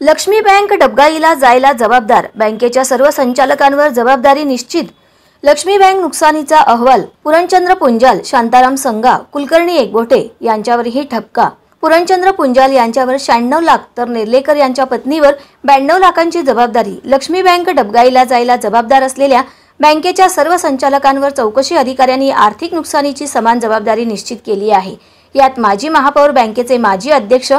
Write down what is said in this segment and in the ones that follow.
Lakshmi bank डबघाईला जायला जबाबदार, बँकेच्या सर्व संचालकांवर जबाबदारी निश्चित। लक्ष्मी बँक नुकसानीचा अहवाल, पुरणचंद्र पुंजाल, शांताराम संगा, कुलकर्णी एकबोटे यांच्यावरही ठपका। पुरणचंद्र पुंजाल यांच्यावर 96 लाख तर नेर्लेकर यांच्या पत्नीवर 92 लाखांची जबाबदारी। लक्ष्मी बँक डबघाईला जायला जबाबदार असलेल्या बँकेच्या सर्व संचालकांवर चौकशी अधिकाऱ्यांनी आर्थिक नुकसानीची समान जबाबदारी निश्चित केली आहे। यात माजी महापौर बँकेचे माजी अध्यक्ष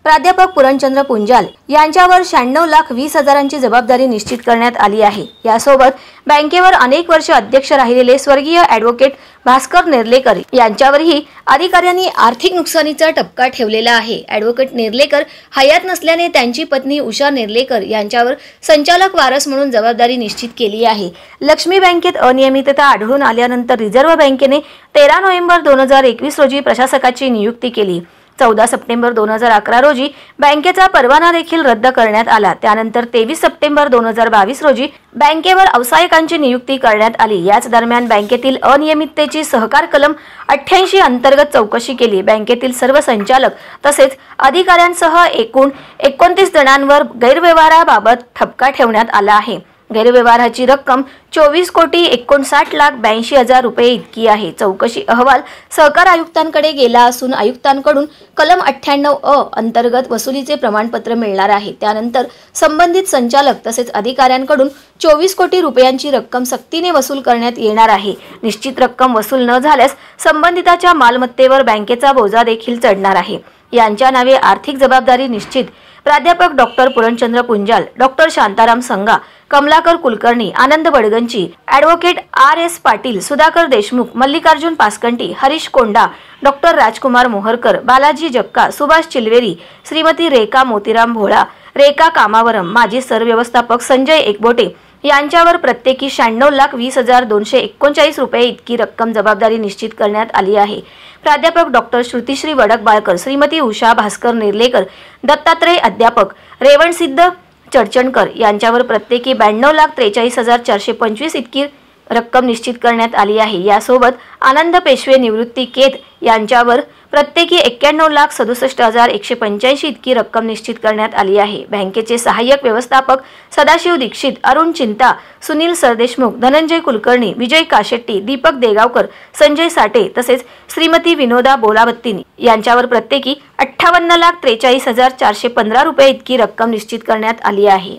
प्राध्यापक पुरणचंद्र पुंजाल यांच्यावर 96,20,000ची जबाबदारी निश्चित करण्यात आली आहे। यासोबत बँकेवर अनेक वर्ष अध्यक्ष राहिलेले स्वर्गीय ॲडव्होकेट भास्कर नेर्लेकर यांच्यावरही अधिकाऱ्यांनी आर्थिक नुकसानीचा ठपका ठेवलेला आहे। ॲडव्होकेट नेर्लेकर हयात नसल्याने त्यांची पत्नी उषा नेर्लेकर यांच्यावर संचालक वारस म्हणून जबाबदारी निश्चित केली आहे। लक्ष्मी बँकेत अनियमितता आढळून आल्यानंतर रिझर्व्ह बँकेने 13 नोव्हेंबर 2021 रोजी प्रशासकाची नियुक्ती केली। 14 सप्टेंबर 2011 रोजी बँकेचा परवाना देखील रद्द करण्यात आला। त्यानंतर 23 सप्टेंबर 2022 रोजी बँकेवर व्यावसायिकांची नियुक्ती करण्यात आली। याच दरम्यान बँकेतील अनियमिततेची सहकार कलम 88 अंतर्गत चौकशी केली। बँकेतील सर्व संचालक तसेच अधिकाऱ्यांसह एकूण 29 जणांवर गैरव्यवहाराबाबत ठपका ठेवण्यात आला आहे। गैरव्यवहाराची रक्कम 24,59,82,000 रुपये इतकी आहे। चौकशी अहवाल सहकार आयुक्तांकडे गेला असून आयुक्तांकडून कलम 98 अंतर्गत वसुलीचे प्रमाणपत्र मिळणार आहे। त्यानंतर संबंधित संचालक तसेच अधिकाऱ्यांकडून 24 कोटी रुपयांची रक्कम सक्तीने वसूल करण्यात येणार आहे। निश्चित रक्कम वसूल न झाल्यास संबंधिताच्या मालमत्तेवर बँकेचा बोजा देखील चढणार आहे। यांच्या नावे आर्थिक जबाबदारी निश्चित। प्राध्यापक डॉक्टर पुरणचंद्र पुंजाल, डॉक्टर शांताराम संगा, कमलाकर कुलकर्णी, आनंद बडगंची, ॲडव्होकेट RS पाटील, सुधाकर देशमुख, मल्लिकार्जुन पासकंटी, हरीश कोंडा, डॉक्टर राजकुमार मोहरकर, बालाजी जक्का, सुभाष चिलवेरी, श्रीमती रेखा मोतीराम भोळा, रेखा कामावरम, माजी सरव्यवस्थापक संजय एकबोटे यांच्यावर प्रत्येकी 96,20,239 रुपये इतकी रक्कम जबाबदारी निश्चित करण्यात आली आहे। प्राध्यापक डॉक्टर श्रुतिश्री वडकबाळकर, श्रीमती उषा भास्कर नेर्लेकर, दत्तात्रय अध्यापक, रेवणसिद्ध चडचणकर यांच्यावर प्रत्येकी 92,43,425 इतकी रक्कम निश्चित करण्यात आली आहे। यासोबत आनंद पेशवे निवृत्ती केत यांच्यावर प्रत्येकी 91,67,185 इतकी रक्कम निश्चित करण्यात आली आहे। बँकेचे सहाय्यक व्यवस्थापक सदाशिव दीक्षित, अरुण चिंता, सुनील सरदेशमुख, धनंजय कुलकर्णी, विजय काशेट्टी, दीपक देगावकर, संजय साठे तसेच श्रीमती विनोदा बोलावत्तीनी यांच्यावर प्रत्येकी 58,43,415 रुपये इतकी रक्कम निश्चित करण्यात आली आहे।